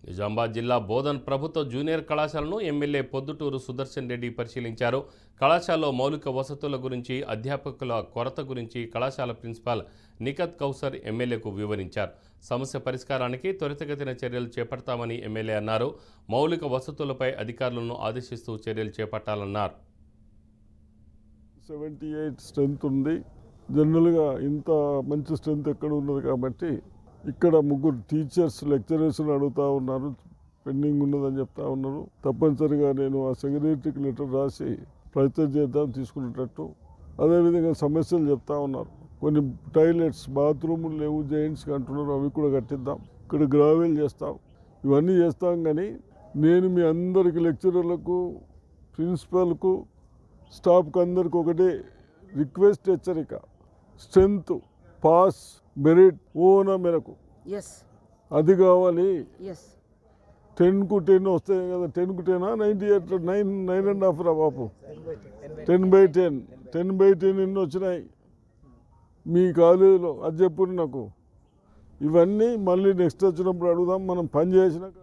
నిజామాబాద్ జిల్లా బోధన్ ప్రభుత్వ జూనియర్ కళాశాలను ఎమ్మెల్యే పొద్దుటూరు సుదర్శన్ రెడ్డి పరిశీలించారు. కళాశాలలో మౌలిక వసతుల గురించి, అధ్యాపకుల కొరత గురించి కళాశాల ప్రిన్సిపాల్ నిఖత్ కౌసర్ ఎమ్మెల్యేకు వివరించారు. సమస్య పరిష్కారానికి త్వరితగతిన చర్యలు చేపడతామని ఎమ్మెల్యే అన్నారు. మౌలిక వసతులపై అధికారులను ఆదేశిస్తూ చర్యలు చేపట్టాలన్నారు. 78 స్ట్రెంత్ ఉంది. జనరల్గా ఇంత మంచి స్ట్రెంత్ ఎక్కడ ఉన్నది కాబట్టి ఇక్కడ 3 టీచర్స్ లెక్చరర్స్ అడుగుతూ ఉన్నారు, పెండింగ్ ఉన్నదని చెప్తా ఉన్నారు. తప్పనిసరిగా నేను ఆ సెక్రటరీకి లెటర్ రాసి ప్రయత్నం చేద్దాం తీసుకునేటట్టు. అదేవిధంగా సమస్యలు చెప్తా ఉన్నారు. కొన్ని టాయిలెట్స్, బాత్రూములు లేవు జైంట్స్కి అంటున్నారు, అవి కూడా కట్టిద్దాం. ఇక్కడ గ్రావెల్ చేస్తాం, ఇవన్నీ చేస్తాం. కానీ నేను మీ అందరికి లెక్చరర్లకు, ప్రిన్సిపల్కు, స్టాఫ్కి అందరికి ఒకటే రిక్వెస్ట్, హెచ్చరిక. స్ట్రెంత్, పాస్, మెరిట్ ఓనా మేరకు అది కావాలి. 10కు 10 వస్తాయి కదా, 10కు 10 98 9.5 రా బాపు. 10/10 10/10 ఎన్ని వచ్చినాయి మీ కాలేజీలో అది చెప్పు నాకు. ఇవన్నీ మళ్ళీ నెక్స్ట్ వచ్చినప్పుడు అడుగుదాం. మనం పని చేసినాక